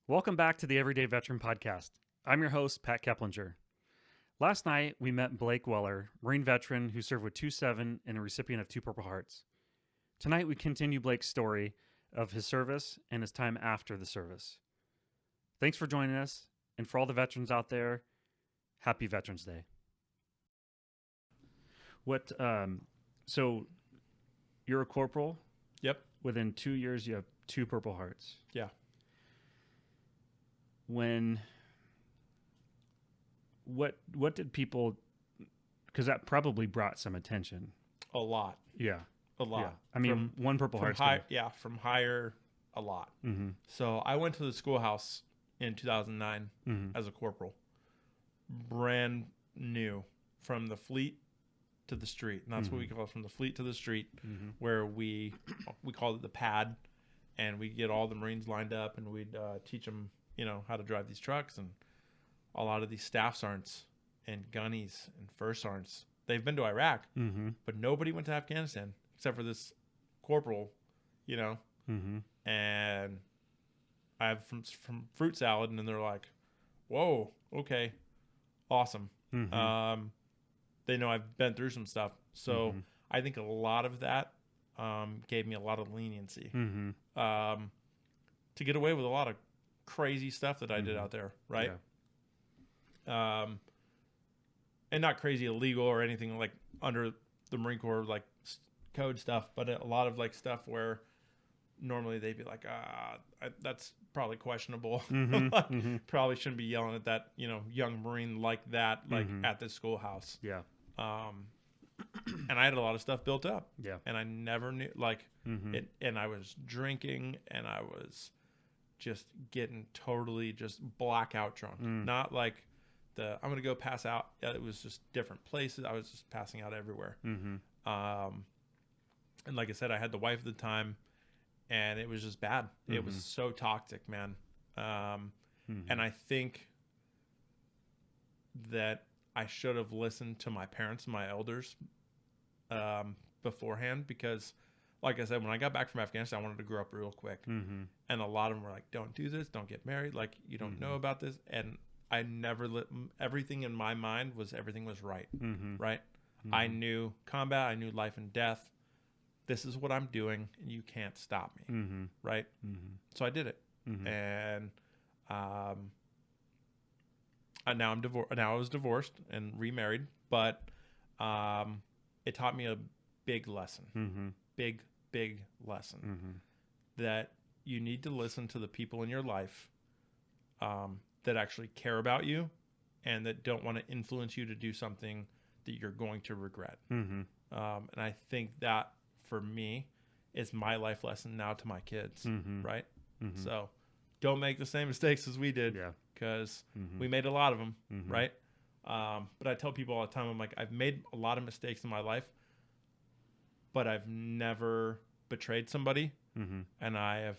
Welcome back to the Everyday Veteran Podcast. I'm your host, Pat Keplinger. Last night, we met Blake Weller, Marine veteran who served with 2-7 and a recipient of 2 Purple Hearts. Tonight, we continue Blake's story of his service and his time after the service. Thanks for joining us, and for all the veterans out there, happy Veterans Day. So you're a corporal? Yep. Within 2 years, you have 2 Purple Hearts. Yeah. What did people, because that probably brought some attention. A lot. Yeah. A lot. Yeah. I mean, 1 Purple Heart's from higher, a lot. Mm-hmm. So I went to the schoolhouse in 2009 as a corporal. Brand new, from the fleet to the street. And that's what we call it, from the fleet to the street, where we called it the pad. And we get all the Marines lined up, and we'd teach them, how to drive these trucks. And a lot of these staff sergeants and gunnies and first sergeants, they've been to Iraq, but nobody went to Afghanistan except for this corporal, And I have from fruit salad, and then they're like, "Whoa, okay, awesome." They know I've been through some stuff, so I think a lot of that gave me a lot of leniency to get away with a lot of crazy stuff that I did out there, right? Yeah. And not crazy illegal or anything like under the Marine Corps like code stuff, but a lot of like stuff where normally they'd be like, that's probably questionable. Probably shouldn't be yelling at that, young Marine like that, like at the schoolhouse. Yeah. And I had a lot of stuff built up. Yeah. And I never knew it, and I was drinking, and I was just getting totally just blackout drunk. Not like I'm going to go pass out. It was just different places. I was just passing out everywhere. And like I said, I had the wife at the time, and it was just bad. It was so toxic, man. And I think that I should have listened to my parents and my elders beforehand, because like I said, when I got back from Afghanistan, I wanted to grow up real quick. And a lot of them were like, don't do this, don't get married, like you don't know about this. And I never everything in my mind was everything was right. Right. I knew combat, I knew life and death. This is what I'm doing, and you can't stop me. Right. So I did it. And now I'm divorced. Now I was divorced and remarried, but it taught me a big lesson, big lesson, that you need to listen to the people in your life that actually care about you and that don't want to influence you to do something that you're going to regret. And I think that for me is my life lesson now to my kids, right? So don't make the same mistakes as we did. Yeah. Because we made a lot of them, right? But I tell people all the time, I'm like, I've made a lot of mistakes in my life, but I've never betrayed somebody, and I have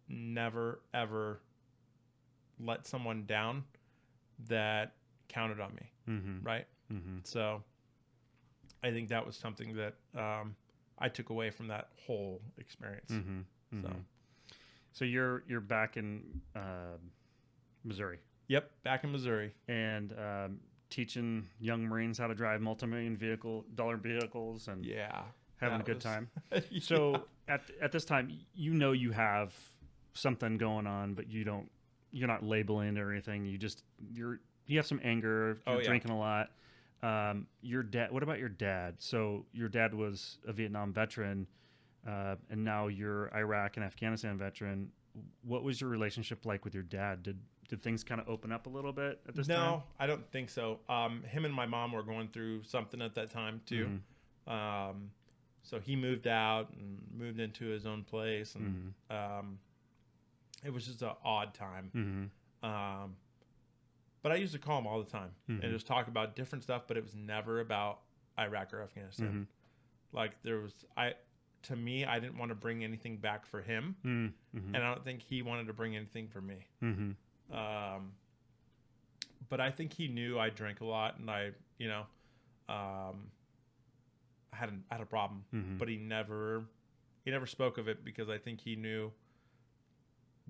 never, ever let someone down that counted on me, right? So I think that was something that I took away from that whole experience. So you're back in Missouri. Yep, back in Missouri. And teaching young Marines how to drive multi-million dollar vehicles and having a good time. So at this time, you have something going on, but you're not labeling it or anything. You have some anger, you're drinking a lot. Your dad, what about your dad? So your dad was a Vietnam veteran, and now you're Iraq and Afghanistan veteran. What was your relationship like with your dad? Did things kind of open up a little bit at this time? No, I don't think so. Him and my mom were going through something at that time too. So he moved out and moved into his own place, and it was just an odd time. But I used to call him all the time and just talk about different stuff, but it was never about Iraq or Afghanistan. Like to me, I didn't want to bring anything back for him, and I don't think he wanted to bring anything for me. But I think he knew I drank a lot, and I had a problem, but he never spoke of it, because I think he knew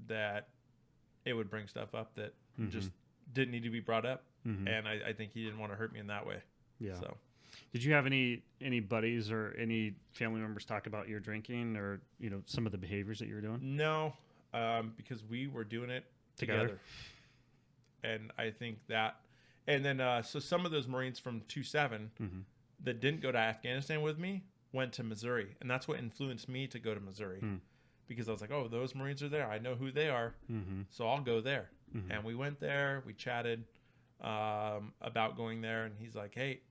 that it would bring stuff up that just didn't need to be brought up. And I think he didn't want to hurt me in that way. Yeah. So, did you have any buddies or any family members talk about your drinking or, some of the behaviors that you were doing? No, because we were doing it together. And I think that, and then, so some of those Marines from 2-7 that didn't go to Afghanistan with me went to Missouri. And that's what influenced me to go to Missouri. Because I was like, oh, those Marines are there. I know who they are. So I'll go there. And we went there. We chatted about going there. And he's like, hey,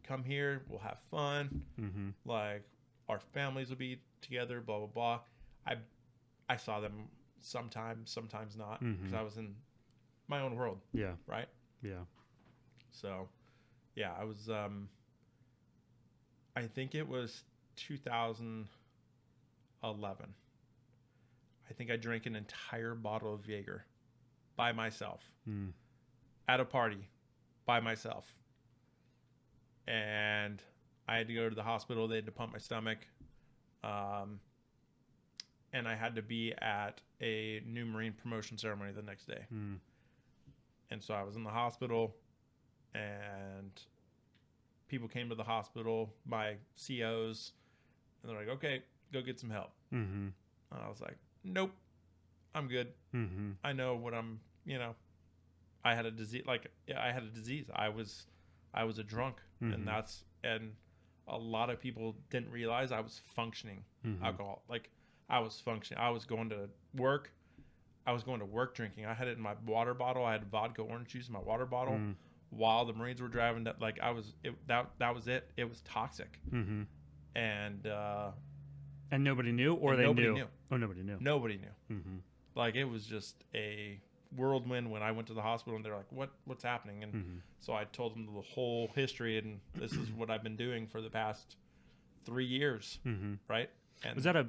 come here. We'll have fun. Like, our families will be together, blah, blah, blah. I saw them sometimes not. Because I was in my own world. Yeah. Right? Yeah. So, yeah, I was, I think it was 2011. I think I drank an entire bottle of Jaeger by myself at a party by myself. And I had to go to the hospital. They had to pump my stomach. And I had to be at a new Marine promotion ceremony the next day. And so I was in the hospital, and people came to the hospital, my COs, and they're like, okay, go get some help. And I was like, nope, I'm good. I know what I'm, I had a disease. I was a drunk, and a lot of people didn't realize I was functioning alcohol. Like, I was functioning. I was going to work. Drinking. I had it in my water bottle. I had vodka orange juice in my water bottle while the Marines were driving. That that was it. It was toxic. And nobody knew, or they nobody knew. Oh, nobody knew. Nobody knew. Like, it was just a whirlwind when I went to the hospital, and they're like, what's happening? And so I told them the whole history, and this is what I've been doing for the past 3 years. Right. And was that a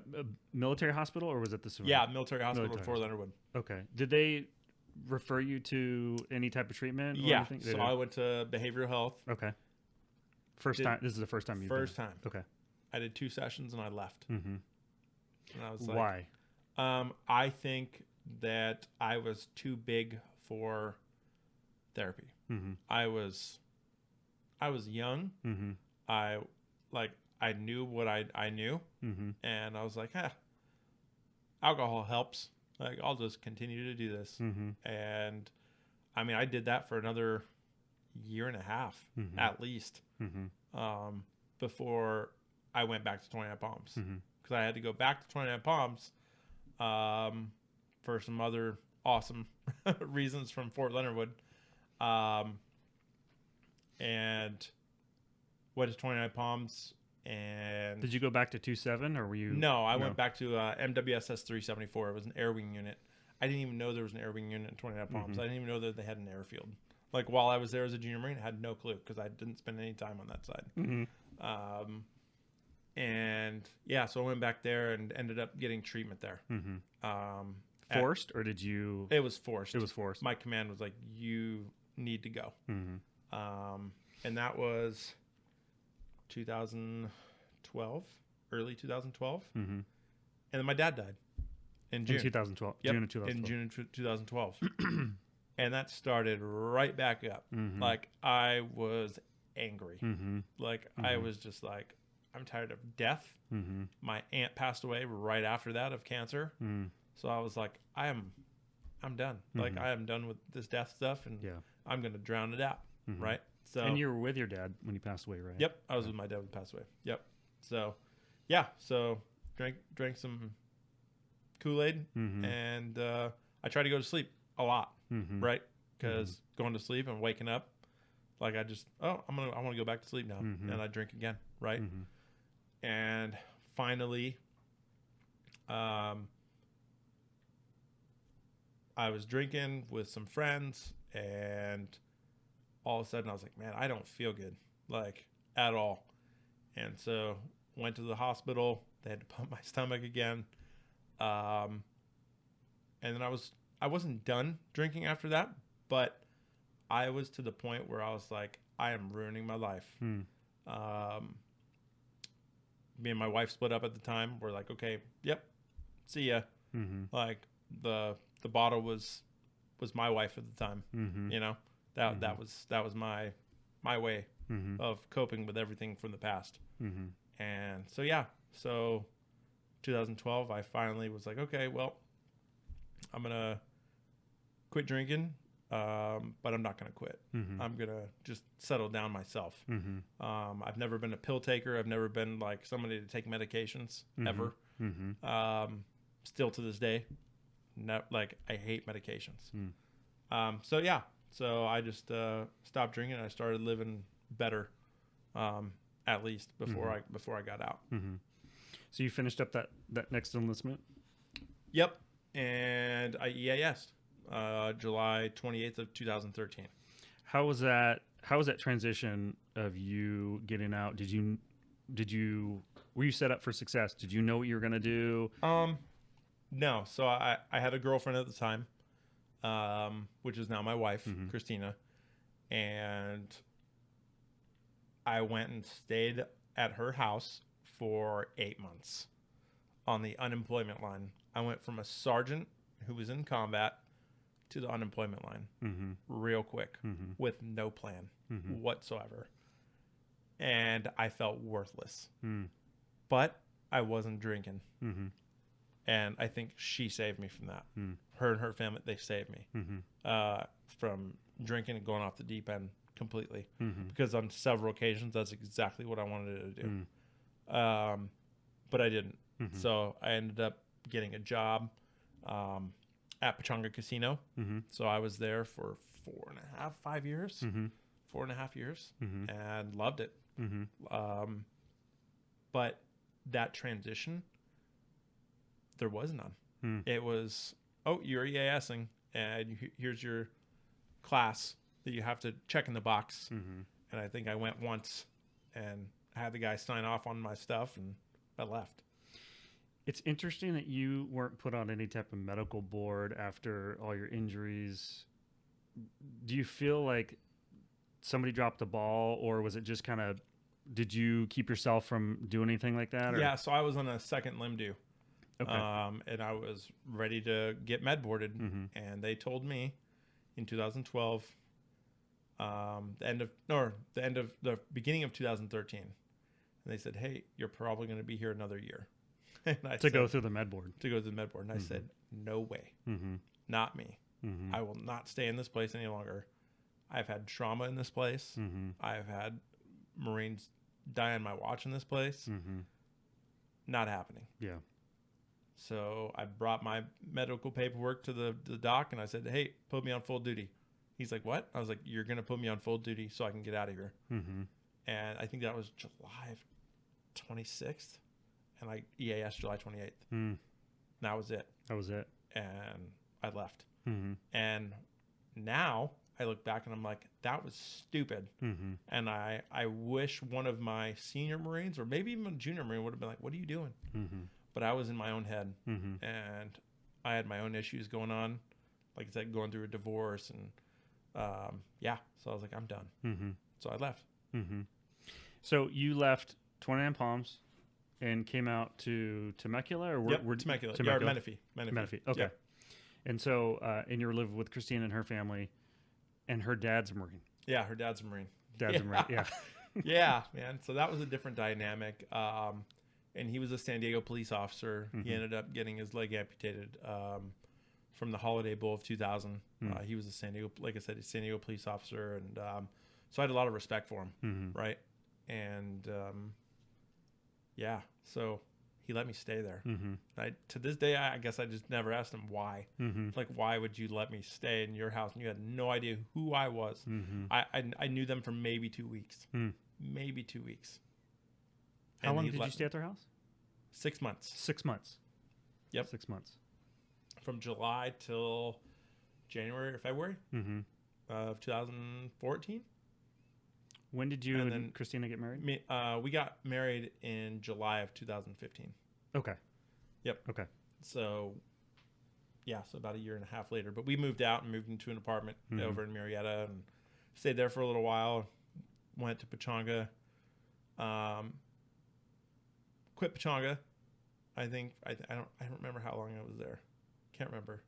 military hospital, or was it the civilian? Yeah, military hospital at Fort Leonard Wood. Okay. Did they refer you to any type of treatment? Or anything? So I went to behavioral health. Okay. Time. This is the first time you've First time. Okay. I did 2 sessions and I left. And I was like, why? I think that I was too big for therapy. I was young. I knew what I knew, and I was like, alcohol helps. Like, I'll just continue to do this. And I mean, I did that for another 1.5 years at least, before I went back to 29 Palms, because I had to go back to 29 Palms for some other awesome reasons from Fort Leonard Wood, and went to 29 Palms. And did you go back to 2-7, or were you? No, I went back to MWSS 374. It was an air wing unit. I didn't even know there was an air wing unit in 29 Palms. I didn't even know that they had an airfield. Like, while I was there as a junior Marine, I had no clue, because I didn't spend any time on that side. And yeah, so I went back there and ended up getting treatment there. Forced, or did you? It was forced. It was forced. My command was like, you need to go. And that was 2012, early 2012. And then my dad died in June. In 2012. Yep, June of 2012. in June of 2012. And that started right back up. Like, I was angry. Like, I was just like, I'm tired of death. My aunt passed away right after that of cancer. So I was like, I'm done. Like, I am done with this death stuff, and I'm going to drown it out. Right. So, and you were with your dad when he passed away, right? Yep. I was with my dad when he passed away. Yep. So, yeah. So drank some Kool-Aid, and I tried to go to sleep a lot. Right. Because going to sleep and waking up, like, I want to go back to sleep now. And I drink again. Right. And finally, I was drinking with some friends, and all of a sudden I was like, man, I don't feel good, like, at all. And so went to the hospital. They had to pump my stomach again. And then I wasn't done drinking after that, but I was to the point where I was like, I am ruining my life. Me and my wife split up at the time. We're like, okay, yep, see ya. Like, the the bottle was my wife at the time. You know, that was my way of coping with everything from the past. And so 2012, I finally was like, okay, well, I'm gonna quit drinking, but I'm not gonna quit. I'm gonna just settle down myself. I've never been a pill taker. I've never been like somebody to take medications ever. Still to this day, like I hate medications. So I just stopped drinking and I started living better, at least before I got out. So you finished up that next enlistment? Yep, and I EAS'd July 28th of 2013. How was that transition of you getting out? Were you set up for success? Did you know what you were going to do? No. So I had a girlfriend at the time, which is now my wife, Christina, and I went and stayed at her house for 8 months on the unemployment line. I went from a sergeant who was in combat to the unemployment line real quick with no plan whatsoever. And I felt worthless. But I wasn't drinking. And I think she saved me from that. Her and her family, they saved me from drinking and going off the deep end completely. Because on several occasions, that's exactly what I wanted to do. But I didn't. So I ended up getting a job at Pechanga Casino. So I was there for 5 years, 4.5 years, and loved it. But that transition, there was none. It was, oh, you're EASing, and here's your class that you have to check in the box. And I think I went once, and I had the guy sign off on my stuff, and I left. It's interesting that you weren't put on any type of medical board after all your injuries. Do you feel like somebody dropped the ball, or was it just kind of, did you keep yourself from doing anything like that? Or? Yeah, so I was on a second limb due. Okay. And I was ready to get med boarded, and they told me in 2012, the beginning of 2013, and they said, "Hey, you're probably going to be here another year." And I said, go through the med board. To go through the med board, and I said, "No way, not me. I will not stay in this place any longer. I've had trauma in this place. I've had Marines die on my watch in this place. Not happening." Yeah. So I brought my medical paperwork to the doc, and I said, "Hey, put me on full duty." He's like, "What?" I was like, "You're going to put me on full duty so I can get out of here." And I think that was July 26th, and I EAS July 28th. And that was it. And I left. And now I look back and I'm like, that was stupid. And I wish one of my senior Marines, or maybe even a junior Marine, would have been like, "What are you doing?" But I was in my own head, and I had my own issues going on. Like I said, going through a divorce, and so I was like, I'm done. So I left. So you left 29 Palms and came out to Temecula, or Temecula. Yeah, Menifee. Okay. Yep. And so, and you were living with Christina and her family, and her dad's a Marine. Yeah, her dad's a Marine. A Marine. Yeah. Yeah, man. So that was a different dynamic. And he was a San Diego police officer. He ended up getting his leg amputated from the Holiday Bowl of 2000. He was a San Diego police officer, and so I had a lot of respect for him, right? And so he let me stay there. To this day, I guess I just never asked him why. Like, why would you let me stay in your house and you had no idea who I was? I knew them for maybe 2 weeks. Maybe 2 weeks. How long did you stay at their house? 6 months. 6 months. Yep. 6 months. From July till January or February of 2014. When did you and Christina get married? We got married in July of 2015. Okay. Yep. Okay. So about a year and a half later. But we moved out and moved into an apartment over in Marietta and stayed there for a little while. Went to Pechanga. Quit Pechanga. I don't remember how long I was there. Can't remember.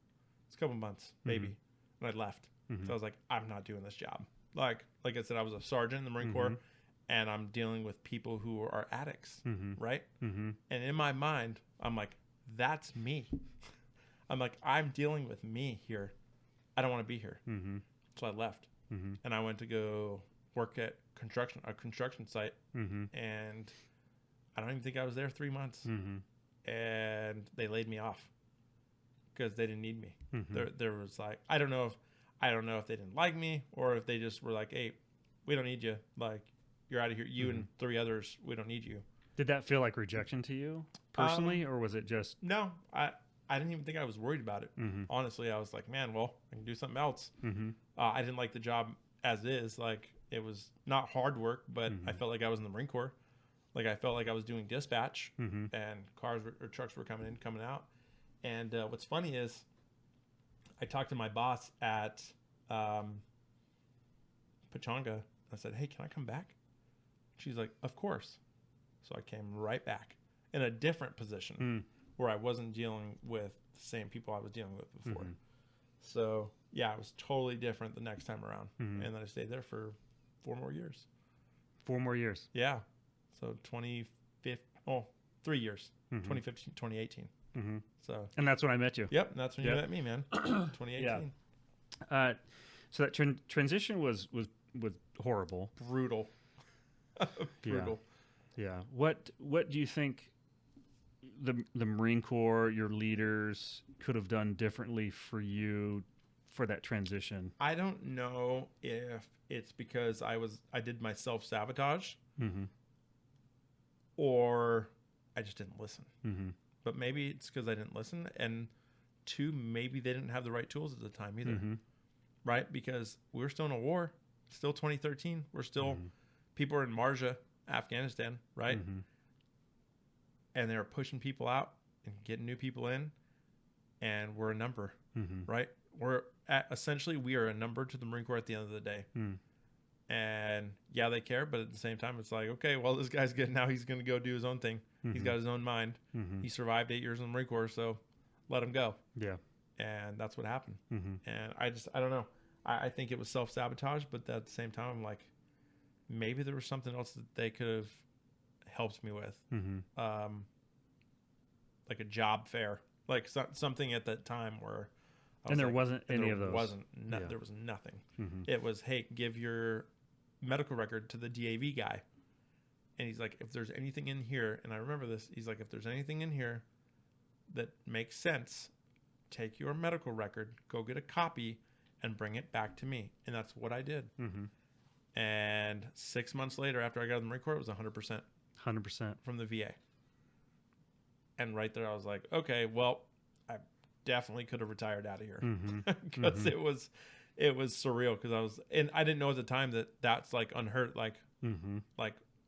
It's a couple months, maybe. And I left. So I was like, I'm not doing this job. Like I said, I was a sergeant in the Marine Corps, and I'm dealing with people who are addicts, right? And in my mind, I'm like, that's me. I'm like, I'm dealing with me here. I don't want to be here. So I left, and I went to go work at a construction site, and I don't even think I was there 3 months, and they laid me off because they didn't need me. There was like, I don't know if they didn't like me or if they just were like, hey, we don't need you. Like, you're out of here. You and 3 others, we don't need you. Did that feel like rejection to you personally, or was it just? No, I didn't even think I was worried about it. Honestly, I was like, man, well, I can do something else. I didn't like the job as is. Like, it was not hard work, but I felt like I was in the Marine Corps. Like, I felt like I was doing dispatch, and cars or trucks were coming in, coming out. And what's funny is, I talked to my boss at Pechanga. I said, hey, can I come back? She's like, of course. So I came right back in a different position where I wasn't dealing with the same people I was dealing with before. So, yeah, it was totally different the next time around. And then I stayed there for 4 more years. 4 more years? Yeah. So 3 years. 2015, 2018. So. And that's when I met you. Yep. And that's when you met me, man. 2018. Yeah. So that transition was horrible. Brutal. Brutal. Yeah. What do you think the Marine Corps, your leaders, could have done differently for you for that transition? I don't know if it's because I did my self-sabotage or I just didn't listen. But maybe it's because I didn't listen, and 2, maybe they didn't have the right tools at the time either. Right? Because we're still in a war. Still 2013. We're still people are in Marja, Afghanistan, right? And they're pushing people out and getting new people in, and we're a number, right? Essentially we are a number to the Marine Corps at the end of the day. And yeah, they care, but at the same time, it's like, okay, well, this guy's good now. He's going to go do his own thing. He's got his own mind. He survived 8 years in the Marine Corps, so let him go. Yeah. And that's what happened. And I don't know. I think it was self-sabotage, but at the same time, I'm like, maybe there was something else that they could have helped me with. Like a job fair, like something at that time where. And there wasn't any of those. There was nothing. It was, hey, give your medical record to the DAV guy. And he's like, if there's anything in here, and I remember this, he's like, if there's anything in here that makes sense, take your medical record, go get a copy, and bring it back to me. And that's what I did. And 6 months later, after I got out of the Marine Corps, it was 100%. 100%. From the VA. And right there, I was like, okay, well, I definitely could have retired out of here. Because it was surreal. Because I didn't know at the time that that's like unheard, like,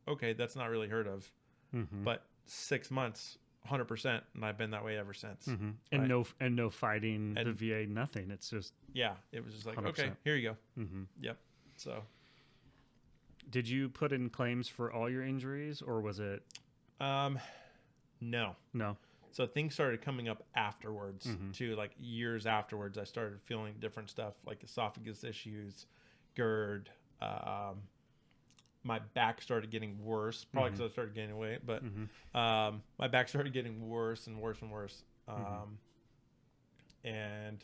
okay, that's not really heard of. But 6 months, 100%, and I've been that way ever since. And right? no fighting the VA, nothing. It's just it was just like 100%. Okay, here you go. Yep. So, did you put in claims for all your injuries, or was it? No. So things started coming up afterwards too. Like years afterwards, I started feeling different stuff, like esophagus issues, GERD. My back started getting worse, probably because I started gaining weight. But my back started getting worse and worse and worse, and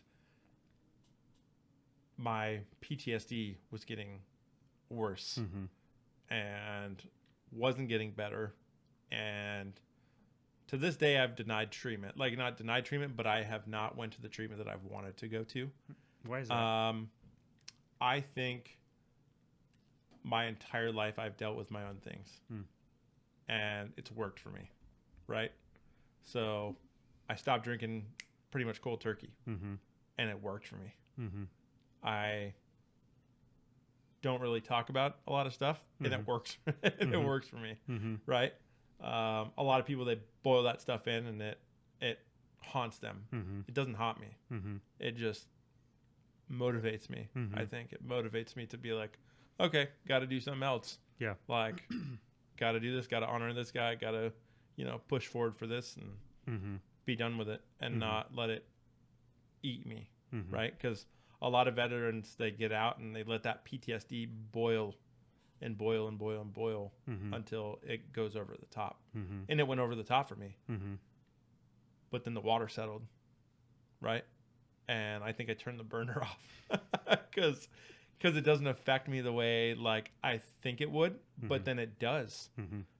my PTSD was getting worse and wasn't getting better. And to this day, I've denied treatment. Like, not denied treatment, but I have not went to the treatment that I've wanted to go to. Why is that? I think my entire life I've dealt with my own things. And it's worked for me, right? So I stopped drinking pretty much cold turkey. And it worked for me. I don't really talk about a lot of stuff, and it works. It works for me, right? A lot of people, they boil that stuff in, and it haunts them. It doesn't haunt me. It just motivates me. I think it motivates me to be like, okay, got to do something else. Yeah, like, got to do this, got to honor this guy, got to, push forward for this and be done with it, and not let it eat me. right? Because a lot of veterans, they get out and they let that PTSD boil and boil and boil and boil until it goes over the top. And it went over the top for me. But then the water settled, right? And I think I turned the burner off because it doesn't affect me the way like I think it would, but then it does.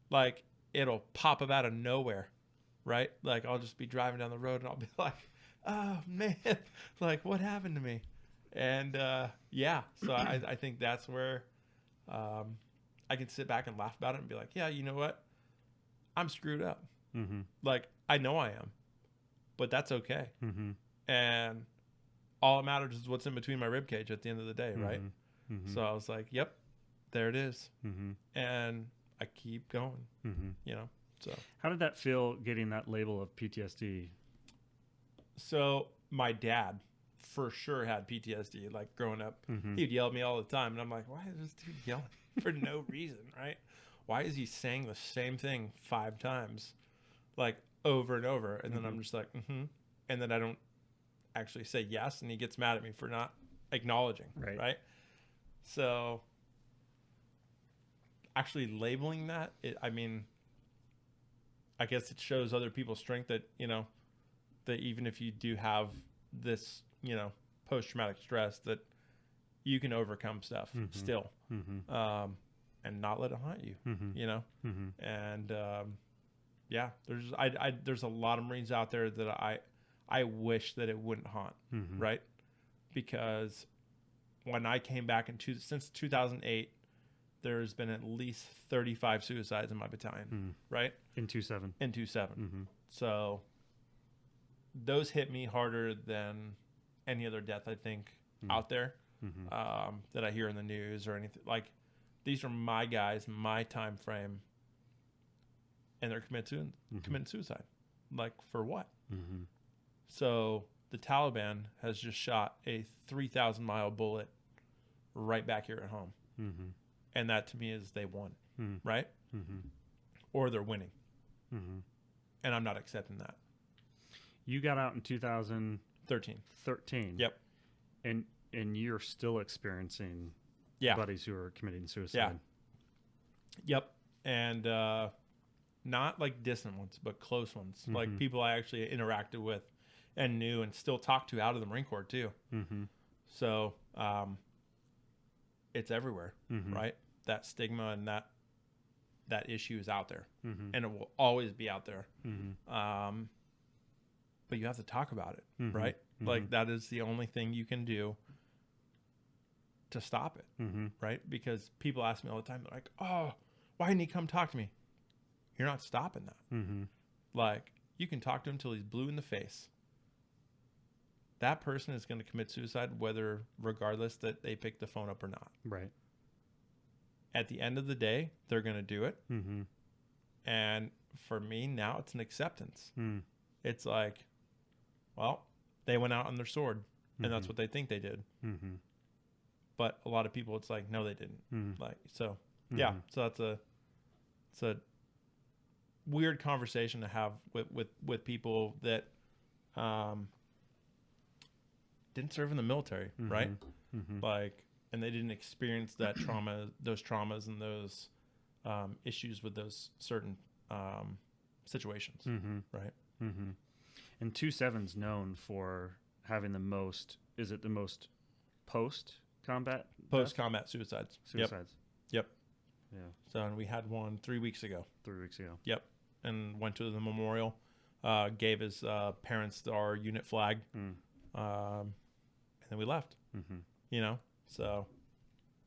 Like it'll pop up out of nowhere, right? Like I'll just be driving down the road and I'll be like, oh man, like what happened to me? And so I think that's where I can sit back and laugh about it and be like, yeah, you know what? I'm screwed up. Like I know I am, but that's okay. And all that matters is what's in between my rib cage at the end of the day, right? So I was like, yep, there it is. And I keep going, you know. So how did that feel getting that label of PTSD? So my dad for sure had PTSD, like growing up. He'd yell at me all the time, and I'm like, why is this dude yelling for no reason, right? Why is he saying the same thing 5 times, like over and over? And then I'm just like, and then I don't actually say yes, and he gets mad at me for not acknowledging, right? So actually labeling that, I mean, I guess it shows other people's strength that, you know, that even if you do have this, you know, post-traumatic stress, that you can overcome stuff still, and not let it haunt you, you know? And, yeah, there's a lot of Marines out there that I wish that it wouldn't haunt, right? Because when I came back since 2008, there's been at least 35 suicides in my battalion, right? In 2-7. In 2-7. So those hit me harder than any other death, I think, out there that I hear in the news or anything. Like, these are my guys, my time frame, and they're committing suicide. Like, for what? So the Taliban has just shot a 3,000-mile bullet right back here at home. And that, to me, is they won, right? Or they're winning. And I'm not accepting that. You got out in 2013. Yep. And you're still experiencing buddies who are committing suicide. Yep. And not like distant ones, but close ones. Like people I actually interacted with and knew and still talk to out of the Marine Corps too. So it's everywhere, right? That stigma and that issue is out there, and it will always be out there. But you have to talk about it, right? Like that is the only thing you can do to stop it, right? Because people ask me all the time, they're like, oh, why didn't he come talk to me? You're not stopping that. Like, you can talk to him till he's blue in the face. That person is going to commit suicide regardless that they pick the phone up or not. Right. At the end of the day, they're going to do it. And for me, now it's an acceptance. It's like, well, they went out on their sword, and that's what they think they did. But a lot of people, it's like, no, they didn't. Like, so yeah, so it's a weird conversation to have with people that didn't serve in the military, right? Like, and they didn't experience that trauma, those traumas and those issues with those certain situations, right? And 2-7's known for having the most, is it the most post-combat suicides? Suicides. Yep. Yeah. So, and we had one 3 weeks ago. 3 weeks ago. Yep. And went to the memorial, gave his parents our unit flag, and then we left. You know, so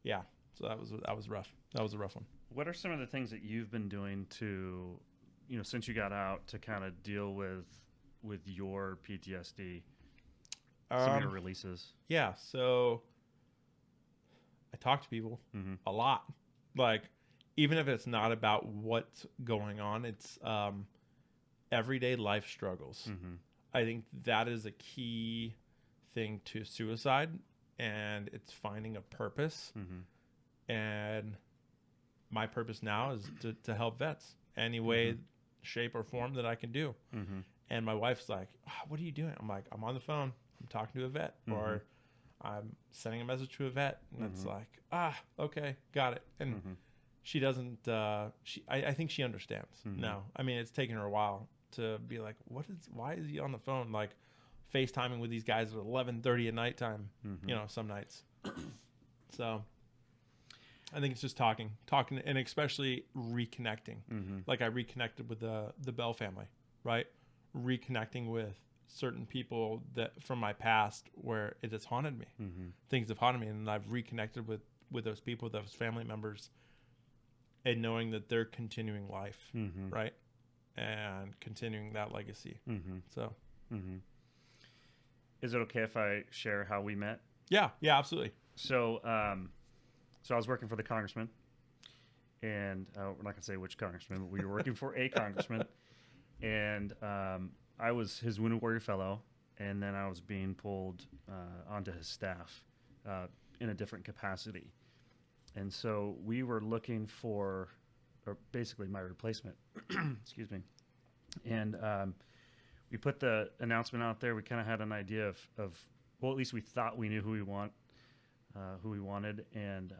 yeah, so that was rough. That was a rough one. What are some of the things that you've been doing to, you know, since you got out, to kind of deal with your PTSD? Some of your releases. Yeah, so I talk to people a lot. Like, even if it's not about what's going on, it's everyday life struggles. I think that is a key thing to suicide, and it's finding a purpose. And my purpose now is to help vets any way, shape, or form that I can do. And my wife's like, oh, what are you doing? I'm like, I'm on the phone. I'm talking to a vet, or I'm sending a message to a vet, and it's like, okay, got it. And she doesn't. I think she understands now. I mean, it's taken her a while to be like, why is he on the phone, like FaceTiming with these guys at 11:30 at nighttime? Some nights. So I think it's just talking, and especially reconnecting. Like I reconnected with the Bell family, right? Reconnecting with certain people that from my past where it has haunted me. Things have haunted me, and I've reconnected with those people, those family members, and knowing that they're continuing life, right? And continuing that legacy. So is it okay if I share how we met? Yeah, absolutely. So so I was working for the congressman, and we're not gonna say which congressman, but we were working for a congressman, and I was his Wounded Warrior Fellow, and then I was being pulled onto his staff in a different capacity. And so we were looking for, or basically my replacement, excuse me. And we put the announcement out there. We kind of had an idea of, well, at least we thought we knew who we wanted. And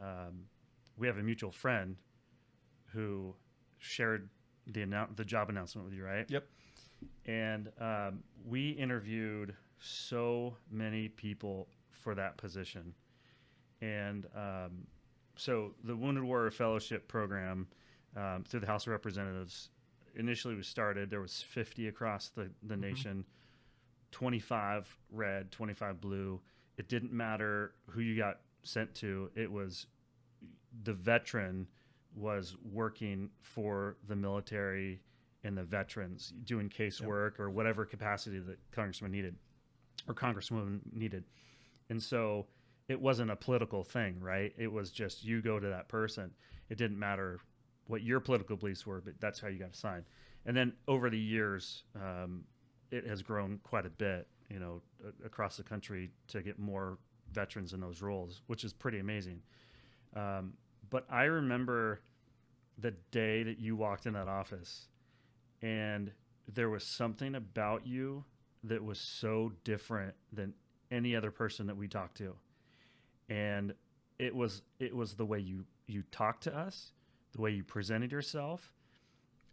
we have a mutual friend who shared the job announcement with you, right? Yep. And we interviewed so many people for that position. And so the Wounded Warrior Fellowship Program through the House of Representatives initially was started. There was 50 across the nation, 25 red, 25 blue. It didn't matter who you got sent to. It was the veteran was working for the military and the veterans, doing casework or whatever capacity that congressman needed or congresswoman needed. And so it wasn't a political thing, right? It was just you go to that person. It didn't matter what your political beliefs were, but that's how you got assigned. And then over the years, it has grown quite a bit, across the country to get more veterans in those roles, which is pretty amazing. But I remember the day that you walked in that office, and there was something about you that was so different than any other person that we talked to. And it was the way you talked to us, the way you presented yourself.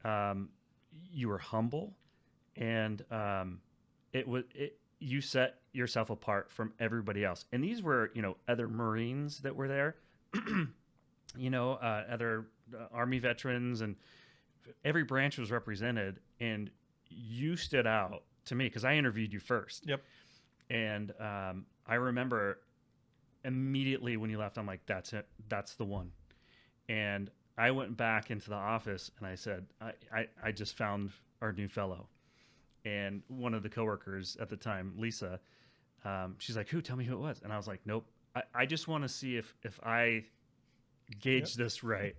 You were humble, and you set yourself apart from everybody else. And these were, other Marines that were there, other Army veterans, and every branch was represented. And you stood out to me because I interviewed you first. Yep. And I remember immediately when you left, I'm like, that's it. That's the one. And I went back into the office and I said, I just found our new fellow. And one of the coworkers at the time, Lisa, she's like, tell me who it was. And I was like, nope. I just want to see if I gauge this right.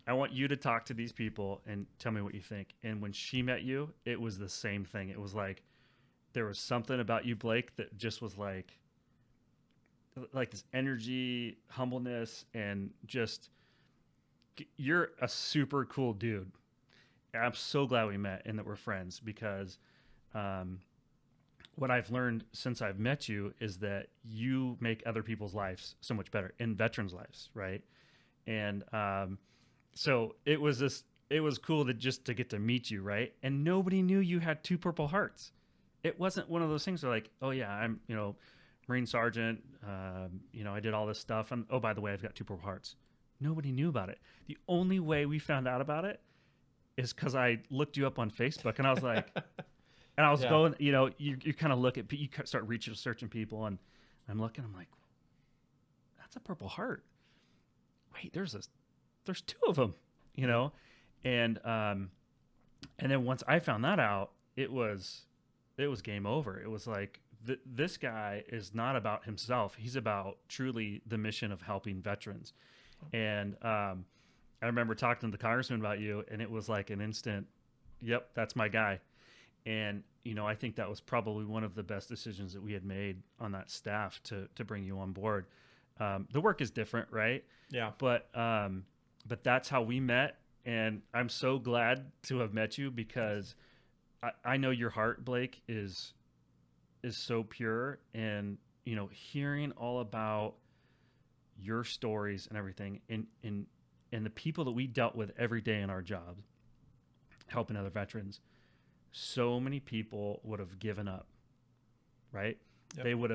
I want you to talk to these people and tell me what you think. And when she met you, it was the same thing. It was like, there was something about you, Blake, that just was like this energy, humbleness, and just, you're a super cool dude. I'm so glad we met and that we're friends, because what I've learned since I've met you is that you make other people's lives so much better, in veterans' lives, right? And so it was cool to get to meet you, right? And nobody knew you had 2 Purple Hearts. It wasn't one of those things where like, oh yeah, I'm, Marine Sergeant, I did all this stuff. And oh, by the way, I've got 2 Purple Hearts. Nobody knew about it. The only way we found out about it is because I looked you up on Facebook, and I was like, and I was going, you kind of look at, you start searching people, and I'm looking, I'm like, that's a Purple Heart. Wait, there's 2 of them, and then once I found that out, it was game over. It was like, this guy is not about himself. He's about truly the mission of helping veterans. And I remember talking to the congressman about you, and it was like an instant, yep, that's my guy. And, I think that was probably one of the best decisions that we had made on that staff to bring you on board. The work is different, right? Yeah. But that's how we met. And I'm so glad to have met you, because I know your heart, Blake, is is so pure, and hearing all about your stories and everything, and the people that we dealt with every day in our jobs, helping other veterans. So many people would have given up, right? Yep. They would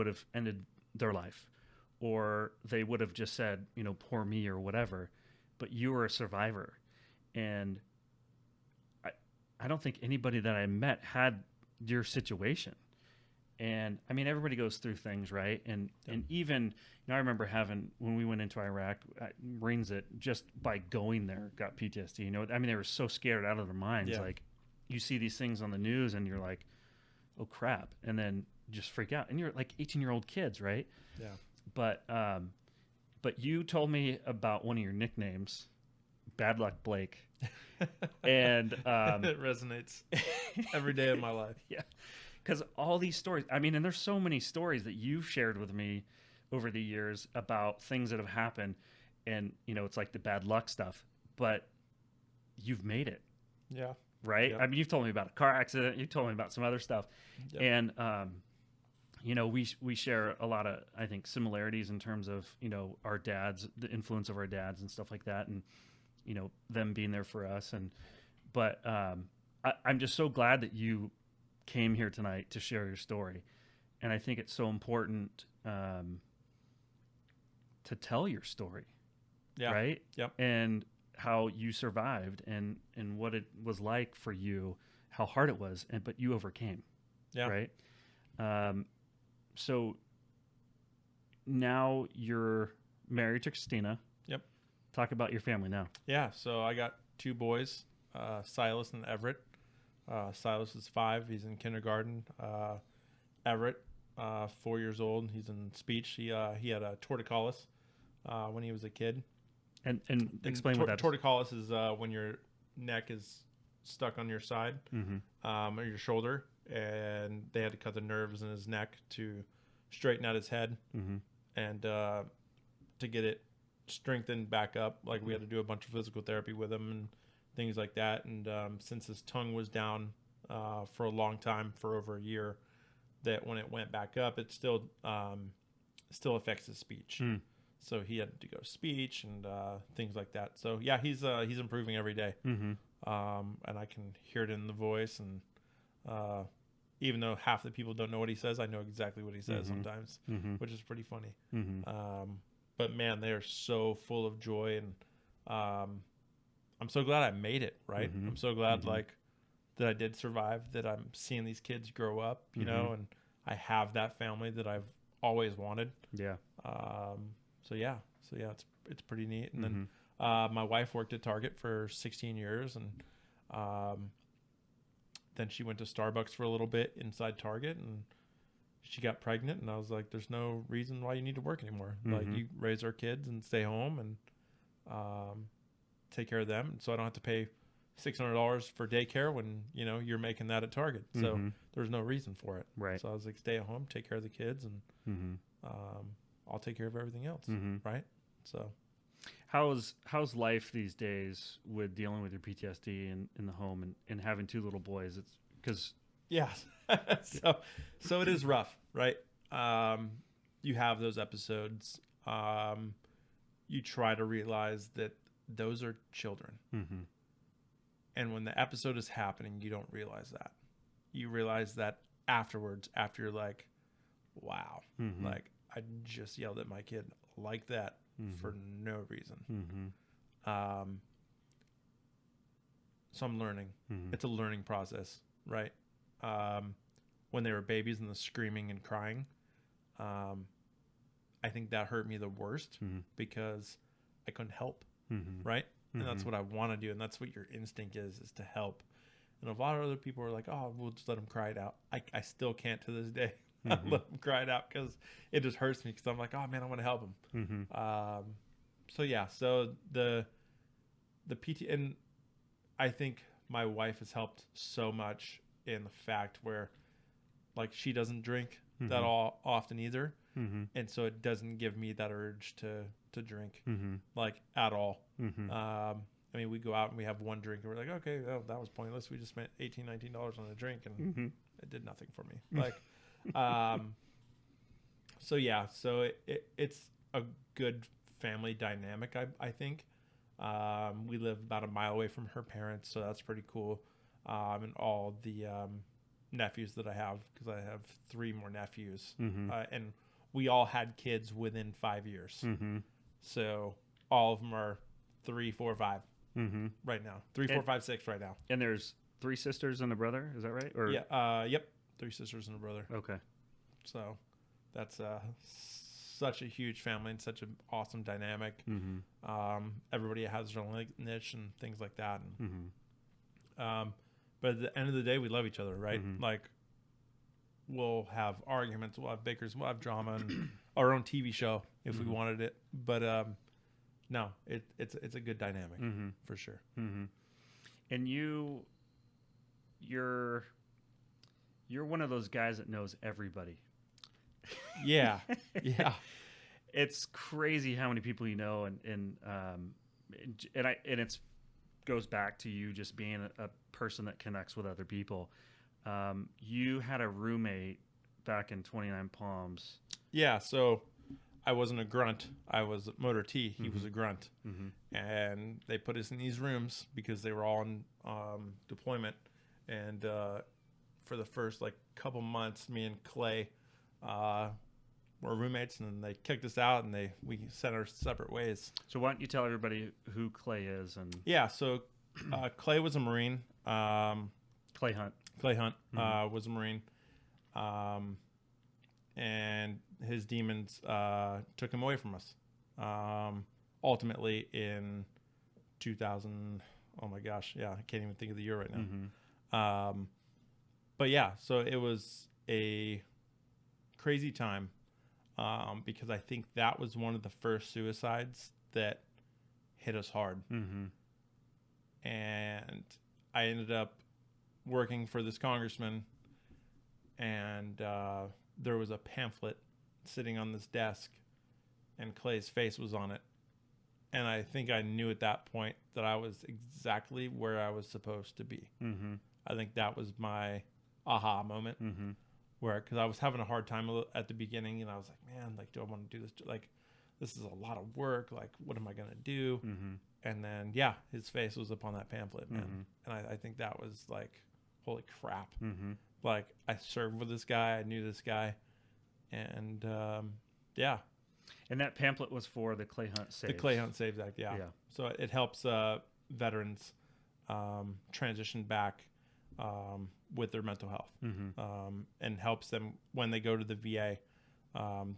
have, ended their life, or they would have just said, poor me or whatever. But you were a survivor, and I don't think anybody that I met had your situation. And I mean, everybody goes through things, right? And even, I remember when we went into Iraq, Marines that just by going there got PTSD. They were so scared out of their minds. Yeah. Like, you see these things on the news and you're like, oh crap. And then just freak out. And you're like 18-year-old kids, right? Yeah. But you told me about one of your nicknames, Bad Luck Blake. And it resonates every day of my life. Yeah. Because all these stories, and there's so many stories that you've shared with me over the years about things that have happened, and it's like the bad luck stuff, but you've made it. Yeah. Right? Yep. You've told me about a car accident, you've told me about some other stuff. Yep. And we share a lot of, I think, similarities in terms of, our dads, the influence of our dads and stuff like that, and them being there for us. But I'm just so glad that you came here tonight to share your story. And I think it's so important to tell your story. Yeah. Right? Yep. And how you survived, and what it was like for you, how hard it was, but you overcame. Yeah. Right? So now you're married to Christina. Yep. Talk about your family now. Yeah. So I got 2 boys, Silas and Everett. Silas is 5. He's in kindergarten. Everett, 4 years old. He's in speech. He had a torticollis when he was a kid. And explain what that is. Torticollis is when your neck is stuck on your side, or your shoulder, and they had to cut the nerves in his neck to straighten out his head, and to get it strengthened back up. Like, we had to do a bunch of physical therapy with him and things like that. And since his tongue was down for a long time, for over a year, that when it went back up, it still affects his speech. So he had to go to speech and things like that. So yeah, he's improving every day. And I can hear it in the voice. And even though half the people don't know what he says, I know exactly what he says sometimes, which is pretty funny. But man, they are so full of joy, and I'm so glad I made it, right? I'm so glad that I did survive, that I'm seeing these kids grow up, you know, and I have that family that I've always wanted. Yeah. So yeah, it's pretty neat. And then my wife worked at Target for 16 years, and then she went to Starbucks for a little bit inside Target, and she got pregnant, and I was like, there's no reason why you need to work anymore. Like, you raise our kids and stay home and take care of them, so I don't have to pay $600 for daycare when you're making that at Target. So there's no reason for it. Right. So I was like, stay at home, take care of the kids, and I'll take care of everything else. Right. So how's life these days with dealing with your PTSD in the home and having 2 little boys? It's because so it is rough, right? You have those episodes. You try to realize that those are children. And when the episode is happening, you don't realize that. You realize that afterwards, after you're like, wow, like, I just yelled at my kid like that for no reason. So I'm learning. It's a learning process, right? When they were babies and the screaming and crying, I think that hurt me the worst because I couldn't help, right? And that's what I want to do, and that's what your instinct is to help. And a lot of other people are like, oh, we'll just let them cry it out. I still can't to this day let them cry it out, because it just hurts me, because I'm like, oh man, I want to help them. So yeah, so the PT, and I think my wife has helped so much in the fact where, like, she doesn't drink that often either. And so it doesn't give me that urge to drink, like, at all. I mean, we go out and we have one drink and we're like, okay, well, that was pointless. We just spent $18-19 on a drink, and it did nothing for me. Like, so it's a good family dynamic. I think, we live about a mile away from her parents, so that's pretty cool. And all the, nephews that I have, because I have 3 more nephews, and we all had kids within 5 years. So all of them are 3, 4, 5 right now. 3, 4, 5, 6 right now. And there's 3 sisters and a brother. Is that right? Or yeah. Yep. 3 sisters and a brother. Okay. So that's such a huge family and such an awesome dynamic. Everybody has their own niche and things like that. And, but at the end of the day, we love each other, right? Like, we'll have arguments, we'll have bickers, we'll have drama, and our own TV show if we wanted it. But no, it's a good dynamic for sure. And you're one of those guys that knows everybody. Yeah. It's crazy how many people you know, and it's goes back to you just being a person that connects with other people. You had a roommate back in 29 Palms. Yeah, so I wasn't a grunt. I was motor T. He was a grunt. And they put us in these rooms because they were all in deployment. And for the first couple months, me and Clay were roommates, and then they kicked us out, and we set our separate ways. So why don't you tell everybody who Clay is? And yeah, so Clay was a Marine. Clay Hunt was a Marine, and his demons took him away from us. Ultimately, in 2000, oh my gosh, yeah, I can't even think of the year right now. But yeah, so it was a crazy time. Because I think that was one of the first suicides that hit us hard. And I ended up working for this congressman, and there was a pamphlet sitting on this desk, and Clay's face was on it. And I think I knew at that point that I was exactly where I was supposed to be. I think that was my aha moment. Because I was having a hard time at the beginning, and I was like, man, do I want to do this? This is a lot of work. What am I going to do? And then, yeah, his face was up on that pamphlet, man. And I think that was holy crap. I served with this guy. I knew this guy. And, yeah. And that pamphlet was for the Clay Hunt Saves. The Clay Hunt Saves Act, yeah. So it helps veterans transition back with their mental health, and helps them when they go to the VA,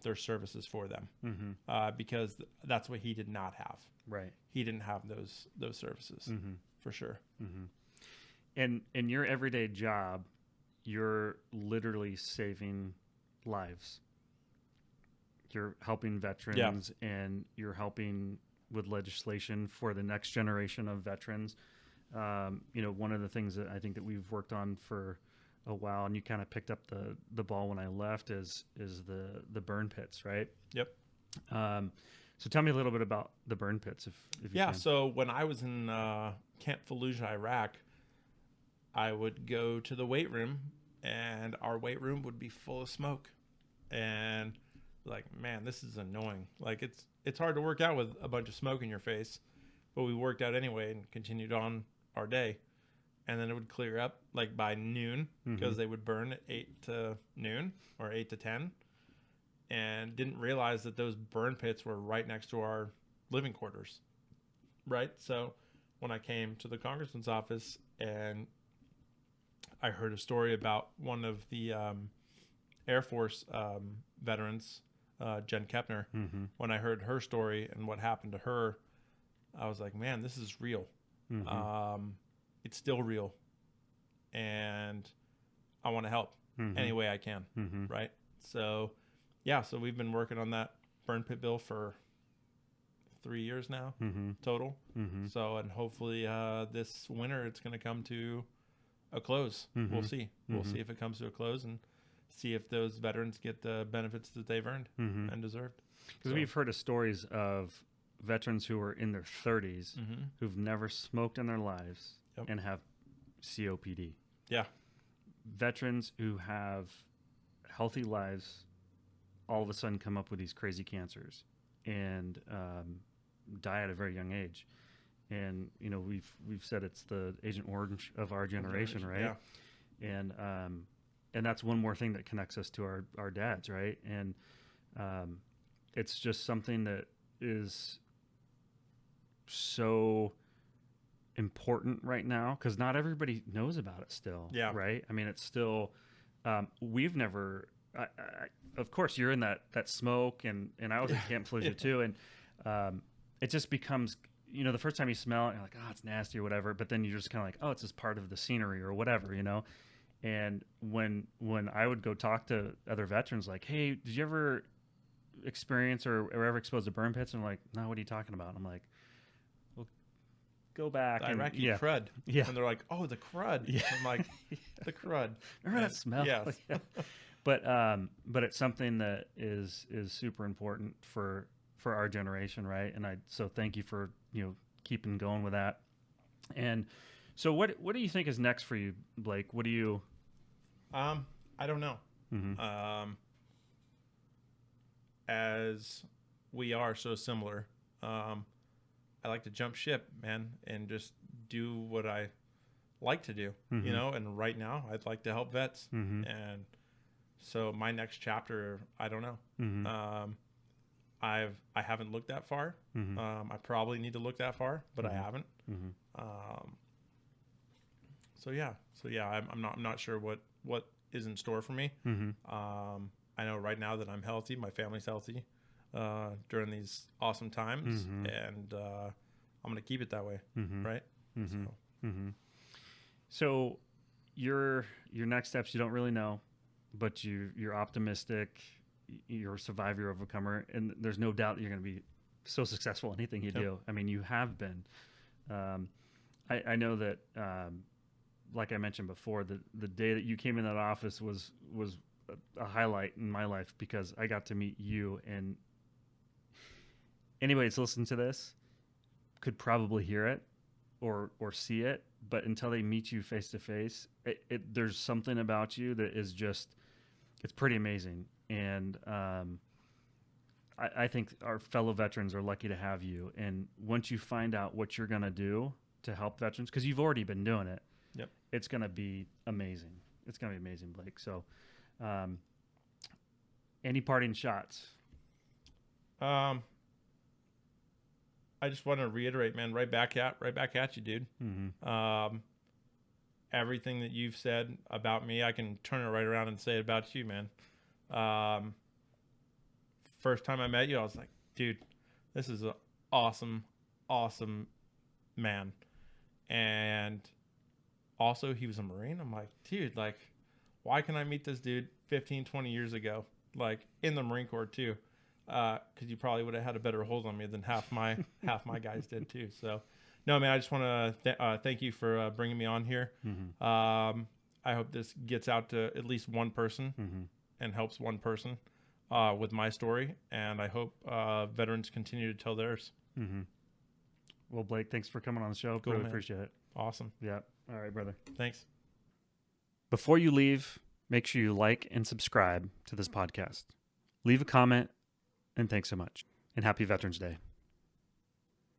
their services for them, because that's what he did not have. Right. He didn't have those services for sure. And in your everyday job, you're literally saving lives. You're helping veterans, and you're helping with legislation for the next generation of veterans. One of the things that I think that we've worked on for a while, and you kind of picked up the ball when I left, is the burn pits, right? Yep. So tell me a little bit about the burn pits, if you can. So when I was in Camp Fallujah, Iraq, I would go to the weight room, and our weight room would be full of smoke, and man, this is annoying. It's hard to work out with a bunch of smoke in your face, but we worked out anyway and continued on our day. And then it would clear up by noon, because they would burn at 8 to noon or 8 to 10, and didn't realize that those burn pits were right next to our living quarters. Right. So when I came to the congressman's office, and I heard a story about one of the Air Force veterans, Jen Kepner, when I heard her story and what happened to her, I was like, man, this is real. It's still real, and I want to help any way I can. Right. So yeah, so we've been working on that burn pit bill for 3 years now, total. So, and hopefully this winter it's going to come to a close. We'll see. We'll see if it comes to a close, and see if those veterans get the benefits that they've earned and deserved. Because we've heard of stories of veterans who are in their 30s who've never smoked in their lives and have COPD. Yeah. veterans who have healthy lives all of a sudden come up with these crazy cancers and die at a very young age. And we've said it's the Agent Orange of our generation, right? Yeah. And that's one more thing that connects us to our dads, right? And it's just something that is so important right now because not everybody knows about it still. Yeah. Right. I mean, it's still, we've never, of course you're in that smoke and I was at Camp Fallujah too. And, it just becomes, the first time you smell it, you're like, oh, it's nasty or whatever. But then you're just kind of like, oh, it's just part of the scenery or whatever, And when I would go talk to other veterans, like, hey, did you ever experience or ever exposed to burn pits? And I'm like, no, what are you talking about? I'm like, go back. The Iraqi crud. Yeah. And they're like, oh, the crud. Yeah. I'm like, the crud. Remember that smell? Yes. Yeah. But it's something that is super important for our generation, right? And so thank you for, keeping going with that. And so what do you think is next for you, Blake? What do you I don't know. Mm-hmm. As we are so similar, I like to jump ship, man, and just do what I like to do, mm-hmm. And right now I'd like to help vets. Mm-hmm. And so my next chapter, I don't know. Mm-hmm. I haven't looked that far. Mm-hmm. I probably need to look that far, but mm-hmm. I haven't. Mm-hmm. So I'm not sure what is in store for me. Mm-hmm. I know right now that I'm healthy, my family's healthy. During these awesome times, mm-hmm. and I'm going to keep it that way, mm-hmm. right? Mm-hmm. So. Mm-hmm. So your next steps you don't really know, but you're optimistic, you're a survivor, you're overcomer, and there's no doubt that you're going to be so successful in anything you do. I mean, you have been. I know that, like I mentioned before, the day that you came in that office was a highlight in my life because I got to meet you, and anybody that's listening to this could probably hear it or see it, but until they meet you face to face, there's something about you that is just, it's pretty amazing. And I think our fellow veterans are lucky to have you. And once you find out what you're going to do to help veterans, because you've already been doing it, yep, it's going to be amazing. It's going to be amazing, Blake. So any parting shots? I just want to reiterate, man, right back at you, dude. Mm-hmm. Everything that you've said about me, I can turn it right around and say it about you, man. First time I met you, I was like, dude, this is an awesome, awesome man. And also he was a Marine. I'm like, dude, like, why can I meet this dude 15, 20 years ago? Like in the Marine Corps too. Because you probably would have had a better hold on me than half my guys did too. So, no, man, I just want to thank you for bringing me on here. Mm-hmm. I hope this gets out to at least one person mm-hmm. and helps one person with my story, and I hope veterans continue to tell theirs. Mm-hmm. Well, Blake, thanks for coming on the show. Cool, really appreciate it. Awesome. Yeah. All right, brother. Thanks. Before you leave, make sure you like and subscribe to this podcast. Leave a comment. And thanks so much. And happy Veterans Day.